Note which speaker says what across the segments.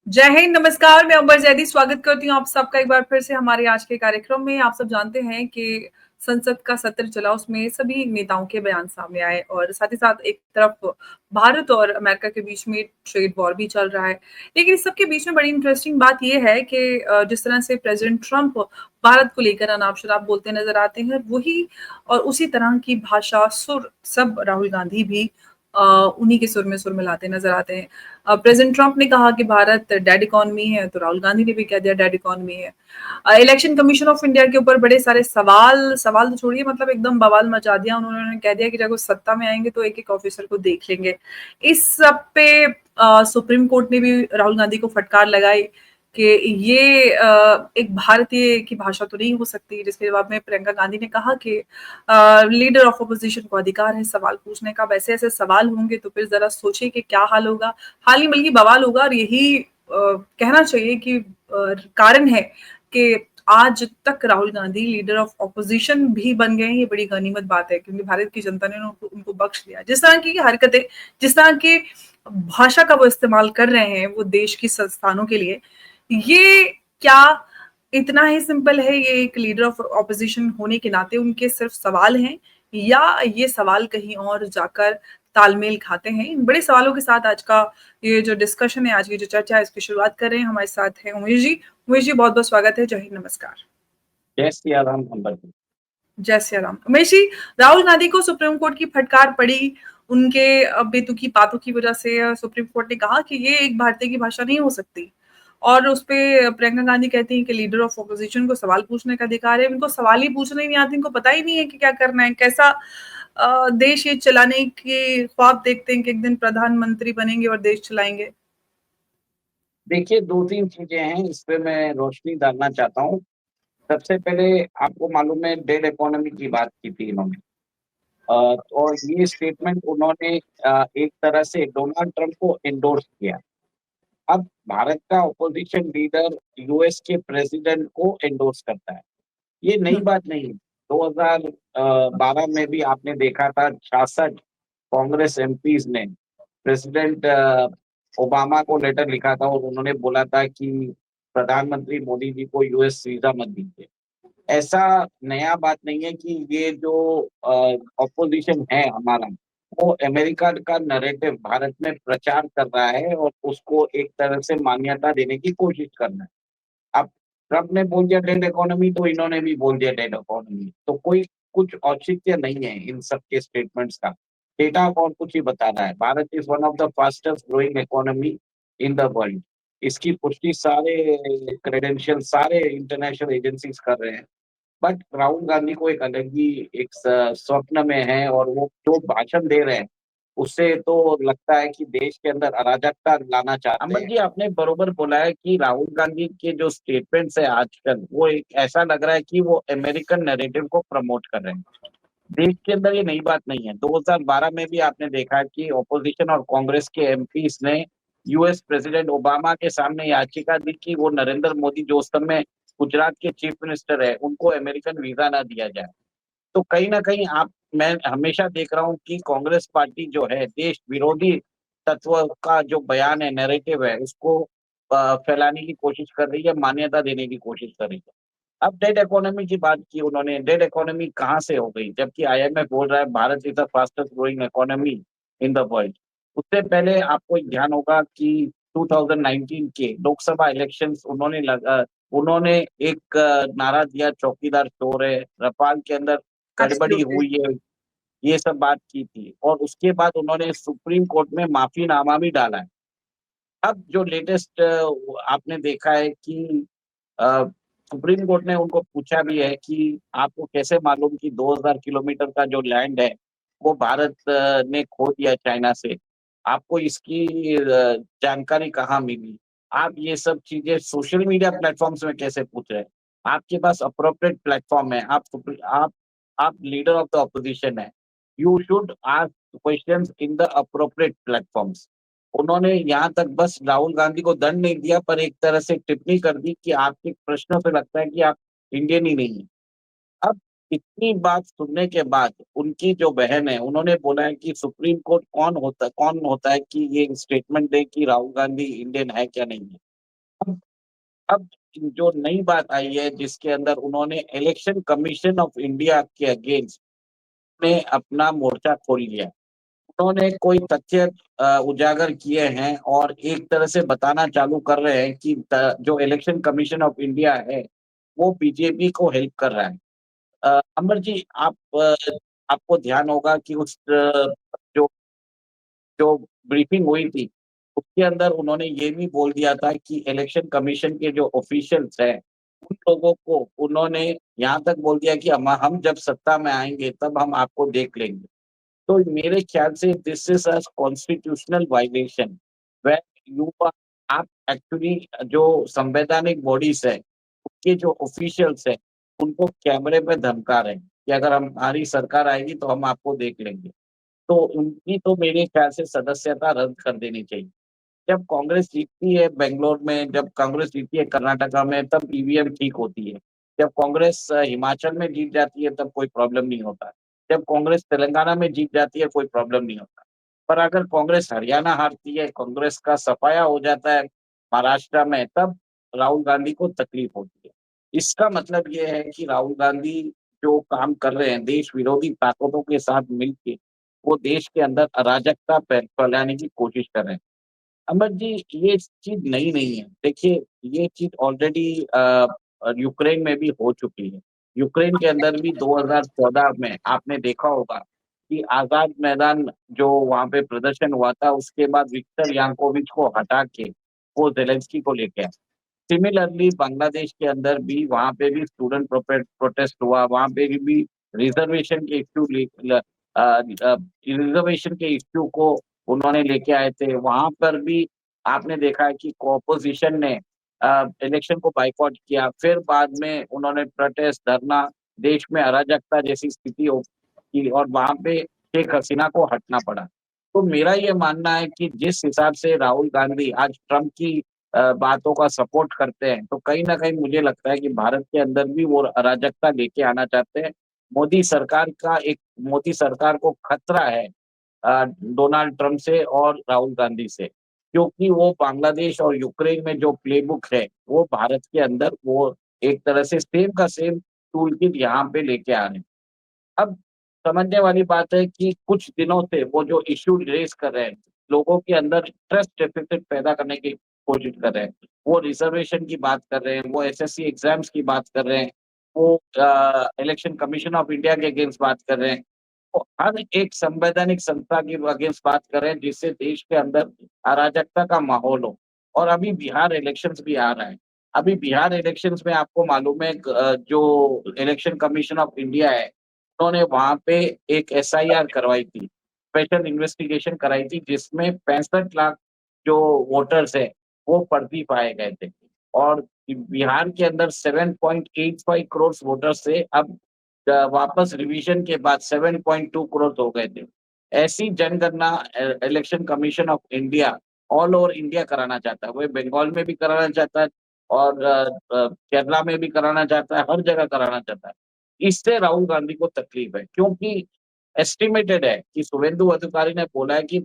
Speaker 1: जय हिंद, नमस्कार। मैं अंबर जैदी स्वागत करती हूँ आप सबका एक बार फिर से हमारे आज के कार्यक्रम में। आप सब जानते हैं कि संसद का सत्र चला, उसमें सभी नेताओं के बयान सामने आए और साथ ही साथ एक तरफ भारत और अमेरिका के बीच में ट्रेड वॉर भी चल रहा है। लेकिन इस सब के बीच में बड़ी इंटरेस्टिंग बात ये है कि जिस तरह से प्रेज़िडेंट ट्रंप भारत को लेकर अनाप-शनाप बोलते नज़र आते हैं, वही और उसी तरह की भाषा, सुर सब राहुल गांधी भी अ, उन्हीं के सुर में लाते नज़र आते हैं। प्रेज़िडेंट ट्रंप ने कहा कि भारत डेड इकोनॉमी है, तो राहुल गांधी ने भी कह दिया डेड इकोनॉमी है। इलेक्शन कमीशन ऑफ इंडिया के ऊपर बड़े सारे सवाल सवाल तो छोड़िए, मतलब एकदम बवाल मचा दिया। उन्होंने कह दिया कि जब वो सत्ता में आएँगे तो एक-एक ऑफिसर को देख लेंगे। इस सब पे सुप्रीम कोर्ट ने भी राहुल गांधी को फटकार लगाई कि ये एक भारतीय की भाषा तो नहीं हो सकती, जिसके जवाब में प्रियंका गांधी ने कहा कि लीडर ऑफ अपोजिशन को अधिकार है सवाल पूछने का, वैसे ऐसे सवाल होंगे तो फिर ज़रा सोचिए कि क्या हाल होगा। हाल ही बल्कि बवाल होगा और यही कहना चाहिए कि कारण है कि आज तक Rahul Gandhi leader of opposition भी बन गए हैं। ये बड़ी गनीमत बात है क्योंकि भारत की जनता ने उनको उनको बख्श दिया। जिस तरह की हरकतें, जिस तरह की भाषा का वो इस्तेमाल कर रहे हैं वो देश की संस्थानों के लिए, ये क्या इतना ही सिंपल है? ये एक लीडर ऑफ ऑपोजिशन होने के नाते उनके सिर्फ सवाल हैं या ये सवाल कहीं और जाकर तालमेल खाते हैं? इन बड़े सवालों के साथ आज का ये जो डिस्कशन है, आज की जो चर्चा है, इसकी शुरुआत कर रहे हैं। हमारे साथ हैं उमेश जी। उमेश जी, बहुत-बहुत स्वागत है। जय हिंद, नमस्कार।
Speaker 2: जय सिया राम अंबर जी।
Speaker 1: जय सिया राम। उमेश जी, राहुल गांधी को सुप्रीम कोर्ट की फटकार पड़ी, उनके बेतुकी बातों की वजह से सुप्रीम कोर्ट ने कहा कि ये एक भारतीय की भाषा नहीं हो सकती। और उसपे प्रियंका गांधी कहती हैं कि लीडर ऑफ ऑपोजिशन को सवाल पूछने का अधिकार है। इनको सवाल ही पूछने ही नहीं आते, इनको पता ही नहीं है कि क्या करना है, कैसा देश ये चलाने के ख्वाब देखते हैं कि एक दिन प्रधानमंत्री बनेंगे और देश चलाएँगे।
Speaker 2: देखिए 2-3 चीज़ें हैं, इस पे मैं रोशनी डालना चाहता हूँ। सबसे पहले आपको मालूम है डेड इकोनॉमी की बात की थी इन्होंने। और ये स्टेटमेंट उन्होंने एक तरह से डोनाल्ड ट्रंप को एंडोर्स किया। अब भारत का अपोजिशन लीडर यूएस के प्रेसिडेंट को एंडोर्स करता है। ये नई
Speaker 1: हुँ।
Speaker 2: बात नहीं है। 2012 में भी आपने देखा था 66 कांग्रेस एमपीज़ ने प्रेसिडेंट ओबामा को लेटर लिखा था और उन्होंने बोला था कि प्रधानमंत्री मोदी जी को यूएस वीज़ा मत दीजिए। ऐसा नया बात नहीं है कि ये जो ऑपोज़िशन है हमारा, वो अमेरिका का नैरेटिव भारत में प्रचार कर रहा है और उसको एक तरह से मान्यता देने की कोशिश कर रहा है। अब ट्रम्प ने बोल दिया डेड इकोनॉमी तो इन्होंने भी बोल दिया डेड इकोनॉमी। तो कोई कुछ औचित्य नहीं है इन सब के स्टेटमेंट्स का। डेटा और कुछ ही बता रहा है। Bharat is one of the fastest growing economy in the world. इसकी पुष्टि सारे क्रेडेंशियल सारे इंटरनेशनल एजेंसीज़ कर रहे हैं। बट राहुल गांधी को एक अलग ही एक स्वप्न में है और वो जो भाषण दे रहे हैं उससे तो लगता है कि देश के अंदर अराजकता लाना चाहते हैं। अमन जी आपने बरोबर बोला है कि राहुल गांधी के जो स्टेटमेंट्स है आजकल वो एक ऐसा लग रहा है कि वो अमेरिकन नैरेटिव को प्रमोट कर रहे हैं। देश के अंदर ये नई बात नहीं है। 2012 में भी आपने देखा कि ऑपोजिशन और कांग्रेस के एमपीज ने यूएस प्रेसिडेंट ओबामा के सामने याचिका दी कि वो नरेंद्र मोदी जो उस समय गुजरात के चीफ मिनिस्टर है, उनको अमेरिकन वीज़ा ना दिया जाए। तो कहीं न कहीं आप मैं हमेशा देख रहा हूँ कि कांग्रेस पार्टी जो है, देश विरोधी तत्व का जो बयान है, नैरेटिव है, उसको फैलाने की कोशिश कर रही है, मान्यता देने की कोशिश कर रही है। अब डेड इकोनॉमी की बात की उन्होंने, डेड इकोनॉमी कहाँ से हो गई? जबकि आईएमएफ बोल रहा है Bharat is the fastest growing economy in the world. उससे पहले आपको ध्यान होगा कि 2019 के लोकसभा इलेक्शंस उन्होंने एक नारा दिया चौकीदार चोर है, रफाल के अंदर गड़बड़ी
Speaker 1: एब्सोल्युटली।
Speaker 2: हुई है, ये सब बात की थी और उसके बाद उन्होंने सुप्रीम कोर्ट में माफ़ीनामा भी डाला है। अब जो लेटेस्ट आपने देखा है कि अ, सुप्रीम कोर्ट ने उनको पूछा भी है कि आपको कैसे मालूम कि 2000 किलोमीटर का जो लैंड है, वो भारत ने खो दिया चाइना से। आपको इसकी जानकारी कहाँ मिली? आप ये सब चीज़ें सोशल मीडिया प्लेटफ़ॉर्म्स में कैसे पूछ रहे हैं? आपके पास एप्रोप्रिएट प्लेटफ़ॉर्म है, आप लीडर ऑफ द ऑपोज़िशन हैं। You should ask questions in the appropriate platforms. उन्होंने यहाँ तक बस राहुल गांधी को दंड नहीं दिया पर एक तरह से टिप्पणी कर दी कि आपके प्रश्नों से लगता है कि आप इंडियन ही नहीं हैं। अब इतनी बात सुनने के बाद उनकी जो बहन है उन्होंने बोला है कि सुप्रीम कोर्ट कौन होता है कि ये स्टेटमेंट दे कि राहुल गांधी इंडियन है क्या नहीं है। अब जो नई बात आई है जिसके अंदर उन्होंने इलेक्शन कमीशन ऑफ इंडिया के अगेंस्ट में अपना मोर्चा खोल लिया। उन्होंने कोई तथ्य उजागर किए हैं और एक तरह से बताना चालू कर रहे हैं कि जो इलेक्शन कमीशन ऑफ इंडिया है, वो बीजेपी को हेल्प कर रहा है। अमर जी, आपको ध्यान होगा कि जो जो ब्रीफिंग हुई थी, उसके अंदर उन्होंने ये भी बोल दिया था कि इलेक्शन कमीशन के जो ऑफिशियल्स हैं, उन लोगों को उन्होंने यहाँ तक बोल दिया कि हम जब सत्ता में आएँगे तब हम आपको देख लेंगे। तो मेरे ख्याल से this is a constitutional violation where you are आप एक्चुअली जो संवैधानिक बॉडीज़ है, उनके जो ऑफिशियल्स हैं, उनको कैमरे पे धमका रहे हैं कि अगर हमारी सरकार आएगी तो हम आपको देख लेंगे। तो उनकी तो मेरे ख्याल से सदस्यता रद्द कर देनी चाहिए। जब कांग्रेस जीतती है बेंगलोर में, जब कांग्रेस जीतती है कर्नाटका में, तब ईवीएम ठीक होती है। जब कांग्रेस हिमाचल में जीत जाती है, तब कोई प्रॉब्लम नहीं होता। जब कांग्रेस तेलंगाना में जीत जाती है, कोई प्रॉब्लम नहीं होता। पर अगर कांग्रेस हरियाणा हारती है, कांग्रेस का सफाया हो जाता है महाराष्ट्र में, तब राहुल गांधी को तकलीफ होती है। इसका मतलब ये है कि राहुल गांधी जो काम कर रहे हैं, देश विरोधी ताकतों के साथ मिलके, वो देश के अंदर अराजकता फैलाने की कोशिश कर रहे हैं। अमर जी, ये चीज़ नई नहीं है। देखिए, ये चीज़ ऑलरेडी यूक्रेन में भी हो चुकी है। यूक्रेन के अंदर भी 2014 में आपने देखा होगा कि आज़ाद मैदान जो वहाँ पे प्रदर्शन हुआ था, उसके बाद विक्टर यानुकोविच को हटा के वो ज़ेलेंस्की को लेके आए। सिमिलरली बांग्लादेश के अंदर भी वहाँ पे भी स्टूडेंट प्रोटेस्ट हुआ, वहाँ पे भी रिज़र्वेशन के इश्यू रिज़र्वेशन के इश्यू को उन्होंने लेके आए थे। वहाँ पर भी आपने देखा है कि ऑपोज़िशन ने इलेक्शन को बायकॉट किया, फिर बाद में उन्होंने प्रोटेस्ट, धरना, देश में अराजकता जैसी स्थिति हो की और वहाँ पे शेख हसीना को हटना पड़ा। तो मेरा ये मानना है कि जिस हिसाब से राहुल गांधी आज ट्रम्प की बातों का सपोर्ट करते हैं, तो कहीं न कहीं मुझे लगता है कि भारत के अंदर भी वो अराजकता लेके आना चाहते हैं। मोदी सरकार को खतरा है डोनाल्ड ट्रम्प से और राहुल गांधी से, क्योंकि वो बांग्लादेश और यूक्रेन में जो प्लेबुक है, वो भारत के अंदर वो एक तरह से सेम का सेम टूल किट यहाँ पे लेके आ रहे हैं। अब समझने वाली बात है कि कुछ दिनों से वो जो इश्यू रेज़ कर रहे हैं, लोगों के अंदर ट्रस्ट डेफ़िसिट पैदा करने की कोशिश कर रहे हैं। वो रिज़र्वेशन की बात कर रहे हैं, वो एसएससी एग्ज़ाम्स की बात कर रहे हैं, वो इलेक्शन कमीशन ऑफ इंडिया के अगेंस्ट बात कर रहे हैं। वो हर एक संवैधानिक संस्था के अगेंस्ट बात कर रहे हैं, जिससे देश के अंदर अराजकता का माहौल हो। और अभी बिहार इलेक्शंस भी आ रहा है। अभी बिहार इलेक्शंस में आपको मालूम है जो इलेक्शन कमीशन ऑफ इंडिया है, उन्होंने वहाँ पे एक एसआईआर करवाई थी, स्पेशल इन्वेस्टिगेशन कराई थी, जिसमें 65 लाख जो वोटर्स हैं, वो फर्जी पाए गए थे। और बिहार के अंदर 7.85 करोड़ वोटर्स थे, अब वापस रिवीजन के बाद 7.2 करोड़ हो गए थे। ऐसी जनगणना election commission of India all over India कराना चाहता है। वो बंगाल में भी कराना चाहता है और केरला में भी कराना चाहता है, हर जगह कराना चाहता है। इससे राहुल गांधी को तकलीफ है, क्योंकि एस्टिमेटेड है कि शुभेंदु अधिकारी ने बोला है कि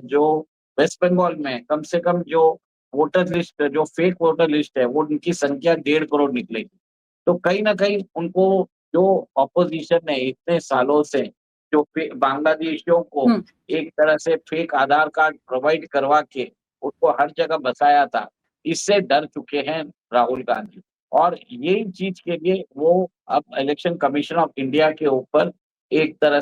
Speaker 2: जो वेस्ट बंगाल में कम से कम जो वोटर लिस्ट जो फेक वोटर लिस्ट है, वो उनकी संख्या 1.5 करोड़ निकलेगी। तो कहीं न कहीं उनको जो ऑपोज़िशन है इतने सालों से जो बांग्लादेशियों को
Speaker 1: हुँ।
Speaker 2: एक तरह से फेक आधार कार्ड प्रोवाइड करवा के उनको हर जगह बसाया था, इससे डर चुके हैं राहुल गांधी। और यही चीज़ के लिए वो अब इलेक्शन कमीशन ऑफ इंडिया के ऊपर एक तरह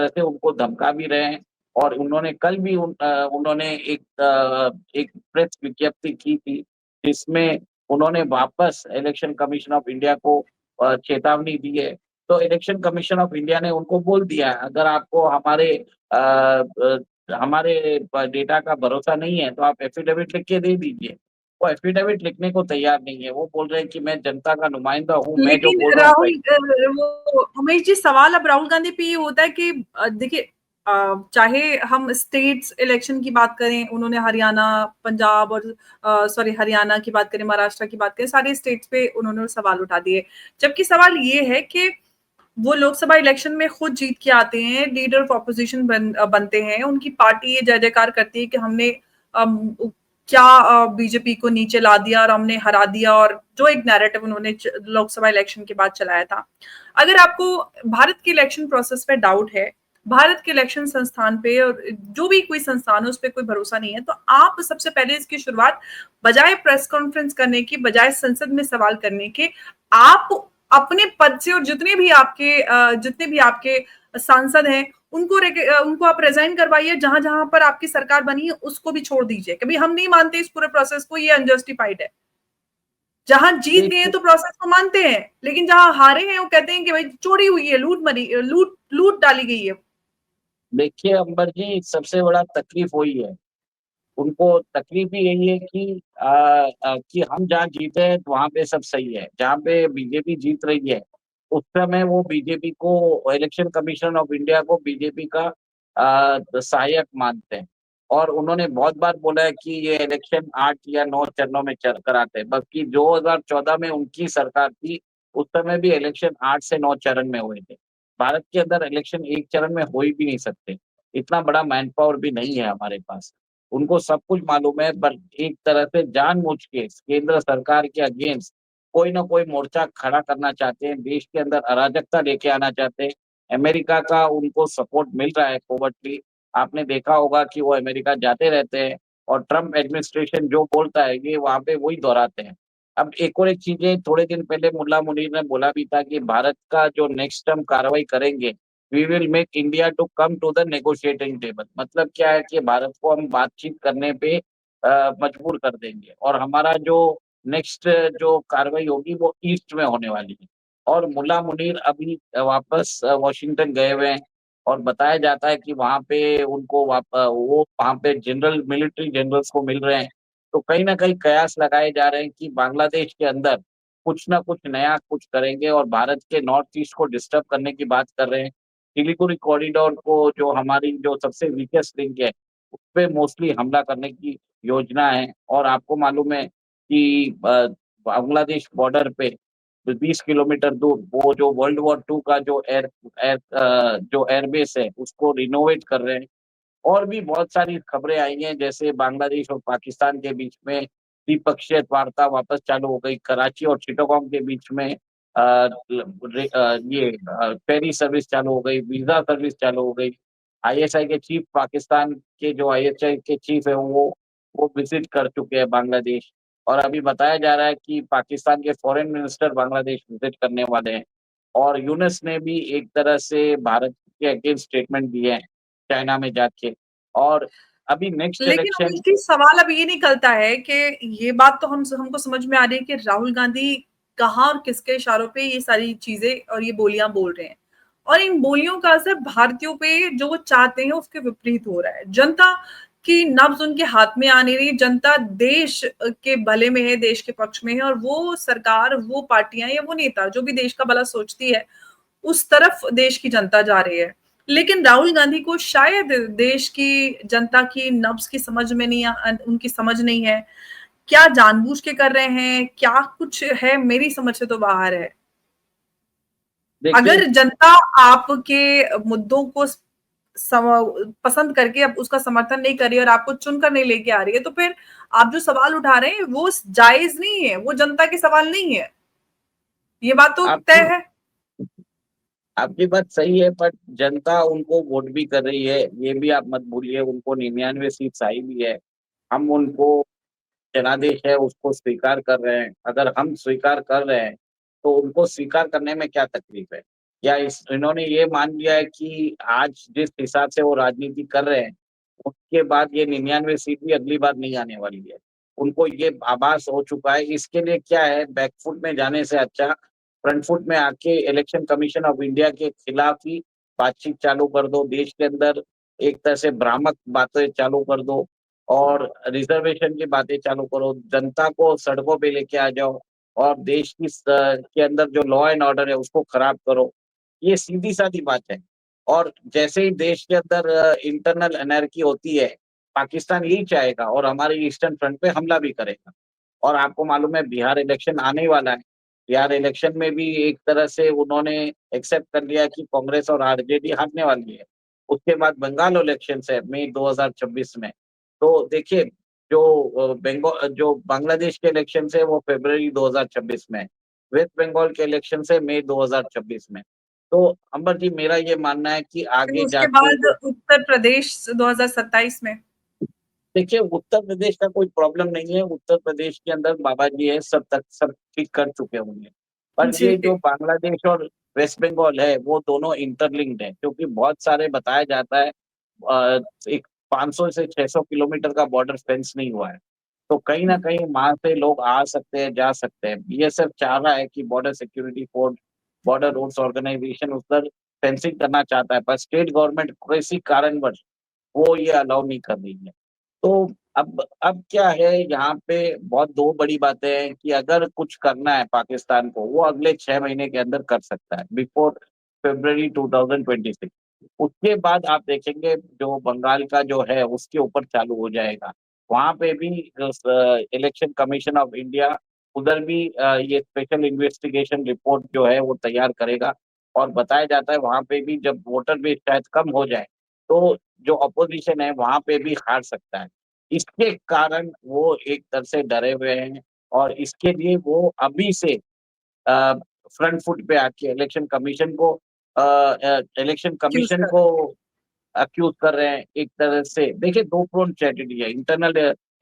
Speaker 2: से उनको धमका भी रहे हैं और उन्होंने कल भी उन्होंने एक प्रेस विज्ञप्ति की थी, जिसमें उन्होंने वापस इलेक्शन कमीशन ऑफ इंडिया को चेतावनी दी है। तो इलेक्शन कमीशन ऑफ इंडिया ने उनको बोल दिया है, अगर आपको हमारे डेटा का भरोसा नहीं है, तो आप एफिडेविट लिख के दे दीजिए। वो एफिडेविट लिखने को तैयार नहीं है। वो बोल रहे हैं कि मैं जनता का नुमाइंदा हूँ, मैं जो
Speaker 1: लेकिन
Speaker 2: बोल रहा हूँ
Speaker 1: राहुल
Speaker 2: सही।
Speaker 1: वो उमेश जी, सवाल अब राहुल गांधी पे ये होता है कि देखिए, चाहे हम स्टेट्स इलेक्शन की बात करें, उन्होंने हरियाणा, पंजाब और सॉरी हरियाणा की बात करें, महाराष्ट्र की बात करें, सारे स्टेट्स पे उन्होंने सवाल उठा दिए। जबकि सवाल ये है कि वो लोकसभा इलेक्शन में खुद जीत के आते हैं, लीडर ऑफ ऑपोजिशन बनते हैं, उनकी पार्टी ये जय जयकार करती है कि हमने क्या बीजेपी को नीचे ला दिया और हमने हरा दिया, और जो एक नैरेटिव उन्होंने लोकसभा इलेक्शन के बाद चलाया था। अगर आपको भारत के इलेक्शन प्रोसेस पे डाउट है, भारत के इलेक्शन संस्थान पे और जो भी कोई संस्थान है उस पे कोई भरोसा नहीं है, तो आप सबसे पहले इसकी शुरुआत बजाय प्रेस कॉन्फ्रेंस करने की, बजाय संसद में सवाल करने के, आप अपने पद से और जितने भी आपके सांसद हैं उनको आप रिजाइन करवाइए, जहां जहां पर आपकी सरकार बनी है उसको भी छोड़ दीजिए। कभी हम नहीं मानते इस पूरे प्रोसेस को, ये अनजस्टिफाइड है। जहां जीत गए हैं
Speaker 2: देखिए
Speaker 1: तो प्रोसेस को मानते हैं, लेकिन जहां हारे हैं वो कहते हैं कि भाई चोरी हुई है, लूट डाली गई है।
Speaker 2: देखिए अंबर जी, सबसे बड़ा तकलीफ वही है। उनको तकलीफ ही यही है कि हम जहाँ जीते हैं तो वहां पे सब सही है। जहाँ पे बीजेपी जीत रही है उस समय वो बीजेपी को, इलेक्शन कमीशन ऑफ इंडिया को बीजेपी का सहायक मानते हैं। और उन्होंने बहुत बार बोला है कि ये इलेक्शन 8 या 9 चरणों में कराते हैं, बल्कि 2014 में उनकी सरकार थी, उस समय भी इलेक्शन 8 से 9 चरण में हुए थे। भारत के अंदर इलेक्शन एक चरण में हो ही भी नहीं सकते। इतना बड़ा मैन पावर भी नहीं है हमारे पास। उनको सब कुछ मालूम है, पर एक तरह से जानबूझ के केंद्र सरकार के अगेंस्ट कोई ना कोई मोर्चा खड़ा करना चाहते हैं, देश के अंदर अराजकता लेके आना चाहते हैं। अमेरिका का उनको सपोर्ट मिल रहा है कोवर्टली। आपने देखा होगा कि वो अमेरिका जाते रहते हैं और ट्रम्प एडमिनिस्ट्रेशन जो बोलता है ये वहां पे वही दोहराते हैं। अब एक और एक चीजें, थोड़े दिन पहले मुल्ला मुनीर ने बोला भी था कि भारत का जो नेक्स्ट टर्म कार्रवाई करेंगे, we will make India to come to the negotiating table. मतलब क्या है कि भारत को हम बातचीत करने पे मजबूर कर देंगे, और हमारा जो नेक्स्ट जो कार्रवाई होगी वो ईस्ट में होने वाली है। और मुल्ला मुनीर अभी वापस वॉशिंगटन गए हुए हैं, और बताया जाता है कि वहां पे उनको वो वहां पे जनरल मिलिट्री जनरल्स को मिल रहे हैं। तो कहीं ना कहीं कयास लगाए जा रहे हैं कि बांग्लादेश के अंदर कुछ ना कुछ नया कुछ करेंगे, और भारत के नॉर्थ ईस्ट को डिस्टर्ब करने की बात कर रहे हैं। सिलीगुड़ी कॉरिडोर को, जो हमारी जो सबसे वीकेस्ट लिंक है, उस पे मोस्टली हमला करने की योजना है। और आपको मालूम है कि बांग्लादेश बॉर्डर पे 20 किलोमीटर दूर वो जो वर्ल्ड वॉर 2 का जो जो एयरबेस है उसको रिनोवेट कर रहे हैं। और भी बहुत सारी खबरें आई हैं, जैसे बांग्लादेश और पाकिस्तान के बीच में द्विपक्षीय वार्ता वापस चालू हो गई, कराची और चिटगांव के बीच में ये फेरी सर्विस चालू हो गई, वीजा सर्विस चालू हो गई। आईएसआई के चीफ, पाकिस्तान के जो आईएसआई के चीफ है वो विजिट कर चुके हैं बांग्लादेश। और अभी बताया जा रहा है कि पाकिस्तान के फॉरेन मिनिस्टर बांग्लादेश विजिट करने वाले हैं। और यूनुस ने भी एक तरह से भारत के अगेंस्ट स्टेटमेंट दिए हैं चाइना में जाके। और अभी नेक्स्ट
Speaker 1: लेकिन
Speaker 2: इलेक्शन।
Speaker 1: उनकी सवाल अब ये निकलता है कि ये बात तो हमको समझ में आ रही है कि राहुल गांधी कहाँ और किसके इशारों पे ये सारी चीजें और ये बोलियां बोल रहे हैं, और इन बोलियों का असर भारतीयों पे जो वो चाहते हैं उसके विपरीत हो रहा है। जनता की नब्ज उनके हाथ में आ नहीं रही। जनता देश के भले में है, देश के पक्ष में है, और वो सरकार, वो पार्टियां या वो नेता जो भी देश का भला सोचती है उस तरफ देश की जनता जा रही है। लेकिन राहुल गांधी को शायद देश की जनता की नब्ज की समझ में नहीं उनकी समझ नहीं है। क्या जानबूझ के कर रहे हैं, क्या कुछ है, मेरी समझ से तो बाहर है।
Speaker 2: देखिए
Speaker 1: अगर जनता आपके मुद्दों को पसंद करके अब उसका समर्थन नहीं कर रही है और आपको चुनकर नहीं लेके आ रही है, तो फिर आप जो सवाल उठा रहे हैं वो जायज नहीं है, वो जनता के सवाल नहीं है। ये बात तो तय
Speaker 2: आपकी
Speaker 1: है।
Speaker 2: आपकी बात सही है, पर जनता उनको वोट भी कर रही है, ये भी आप मत भूलिए। उनको 99 सीट आई भी है। हम उनको, जनादेश है उसको स्वीकार कर रहे हैं। अगर हम स्वीकार कर रहे हैं तो उनको स्वीकार करने में क्या तकलीफ है? या इन्होंने ये मान लिया है कि आज जिस हिसाब से वो राजनीति कर रहे हैं उसके बाद ये 99 सीट भी अगली बार नहीं आने वाली है। उनको ये आभास हो चुका है। इसके लिए क्या है, बैकफुट में जाने से अच्छा फ्रंट फुट में आके इलेक्शन कमीशन ऑफ इंडिया के खिलाफ ही बातचीत चालू कर दो। देश के अंदर एक तरह से भ्रामक बातें चालू कर दो, और रिजर्वेशन की बातें चालू करो, जनता को सड़कों पे लेके आ जाओ, और देश के अंदर जो लॉ एंड ऑर्डर है उसको खराब करो। ये सीधी सादी बात है। और जैसे ही देश के अंदर इंटरनल एनर्की होती है, पाकिस्तान यही चाहेगा और हमारे ईस्टर्न फ्रंट पे हमला भी करेगा। और आपको मालूम है बिहार इलेक्शन आने ही वाला है। बिहार इलेक्शन में भी एक तरह से उन्होंने एक्सेप्ट कर लिया कि कांग्रेस और आरजेडी हारने वाली है। उसके बाद बंगाल इलेक्शन है मई 2026 में। तो देखिए, जो बांग्लादेश के इलेक्शन है वो फरवरी 2026 में, वेस्ट बंगाल के इलेक्शन है मई 2026 में। तो अंबर जी, मेरा ये मानना है कि
Speaker 1: फिर
Speaker 2: आगे
Speaker 1: उसके
Speaker 2: जाके
Speaker 1: बाद उत्तर प्रदेश 2027 में।
Speaker 2: देखिए, उत्तर प्रदेश का कोई प्रॉब्लम नहीं है। उत्तर प्रदेश के अंदर बाबा जी है, सब ठीक कर चुके होंगे। पर
Speaker 1: जी।
Speaker 2: ये जो बांग्लादेश और वेस्ट बंगाल है वो दोनों इंटरलिंक्ड है, क्योंकि बहुत सारे बताया जाता है एक 500 से 600 किलोमीटर का बॉर्डर फेंस नहीं हुआ है। तो कहीं न कहीं वहाँ से लोग आ सकते हैं, जा सकते हैं। बीएसएफ चाह रहा है कि border security force, border rules organisation उधर फेंसिंग करना चाहता है, पर स्टेट गवर्नमेंट किसी कारणवश वो ये अलाउ नहीं कर रही है। तो अब क्या है, यहाँ पे बहुत 2 बड़ी बातें हैं कि अगर कुछ करना है पाकिस्तान को, वो अगले 6 महीने के अंदर कर सकता है, बिफोर फरवरी 2026। उसके बाद आप देखेंगे जो बंगाल का जो है उसके ऊपर चालू हो जाएगा। वहाँ पे भी इलेक्शन कमीशन ऑफ इंडिया उधर भी ये स्पेशल इन्वेस्टिगेशन रिपोर्ट जो है वो तैयार करेगा, और बताया जाता है वहाँ पे भी जब वोटर बेस शायद कम हो जाए, तो जो अपोजिशन है वहाँ पे भी हार सकता है। इसके कारण वो एक तरह से डरे हुए हैं, और इसके लिए वो अभी से अ, फ्रंट फुट पे आके इलेक्शन
Speaker 1: एक्यूज
Speaker 2: कमीशन
Speaker 1: कर
Speaker 2: को अक्यूज़ कर रहे हैं एक तरह से। देखिए, 2 फ्रंट स्ट्रैटेजी है,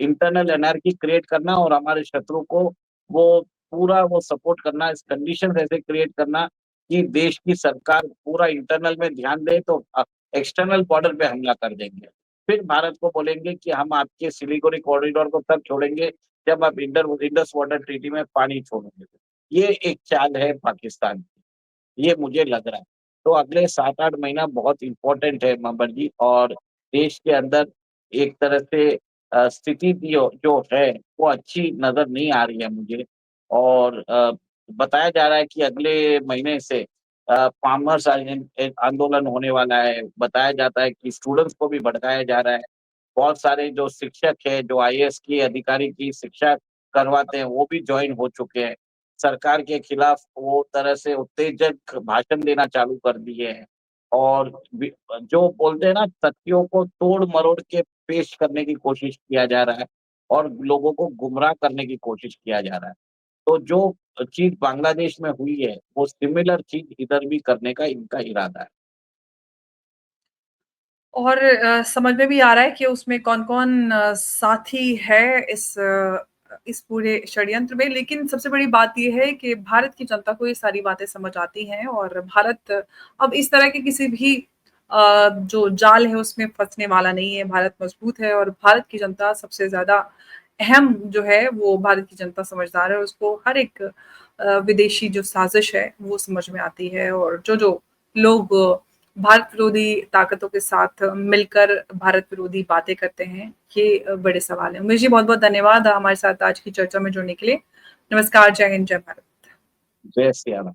Speaker 2: इंटरनल एनार्की क्रिएट करना और हमारे शत्रु को वो पूरा वो सपोर्ट करना, इस कंडीशंस ऐसे क्रिएट करना कि देश की सरकार पूरा इंटरनल में ध्यान दे, तो एक्सटर्नल बॉर्डर पे हमला कर देंगे। फिर भारत को बोलेंगे कि हम आपके सिलीगुड़ी कॉरिडोर को तब छोड़ेंगे जब आप इंडस वाटर ट्रीटी में पानी छोड़ोगे। ये एक चाल है पाकिस्तान की। ये मुझे लग रहा है। तो अगले 7-8 महीना बहुत इम्पोर्टेंट है बाबर जी, और देश के अंदर एक तरह से स्थिति जो है वो अच्छी नज़र नहीं आ रही है मुझे। और बताया जा रहा है कि अगले महीने से फार्मर्स आंदोलन होने वाला है। बताया जाता है कि स्टूडेंट्स को भी भड़काया जा रहा है। बहुत सारे जो शिक्षक हैं, जो आईएएस की अधिकारी की शिक्षा करवाते हैं, वो भी जॉइन हो चुके हैं। सरकार के खिलाफ वो तरह से उत्तेजक भाषण देना चालू कर दिए हैं, और जो बोलते हैं ना, तथ्यों को तोड़-मरोड़ के पेश करने की कोशिश किया जा रहा है, और लोगों को गुमराह करने की कोशिश किया जा रहा है। तो जो चीज़ बांग्लादेश में हुई है, वो सिमिलर चीज़ इधर भी करने का इनका इरादा है।
Speaker 1: और समझ में भी आ रहा है कि उसमें कौन-कौन साथी है इस पूरे षड्यंत्र में। लेकिन सबसे बड़ी बात ये है कि भारत की जनता को ये सारी बातें समझ आती हैं और भारत अब इस तरह के किसी भी जो जाल है उसमें फँसने वाला नहीं है। भारत मज़बूत है और भारत की जनता सबसे ज़्यादा अहम जो है वो भारत की जनता समझदार है और उसको हर एक विदेशी जो साज़िश है वो समझ में आती है और जो-जो लोग भारत विरोधी ताकतों के साथ मिलकर भारत विरोधी बातें करते हैं, ये बड़े सवाल हैं। उमेश जी बहुत-बहुत धन्यवाद हमारे साथ आज की चर्चा में जुड़ने के लिए। नमस्कार, जय हिंद, जय भारत।
Speaker 2: जय सिया राम।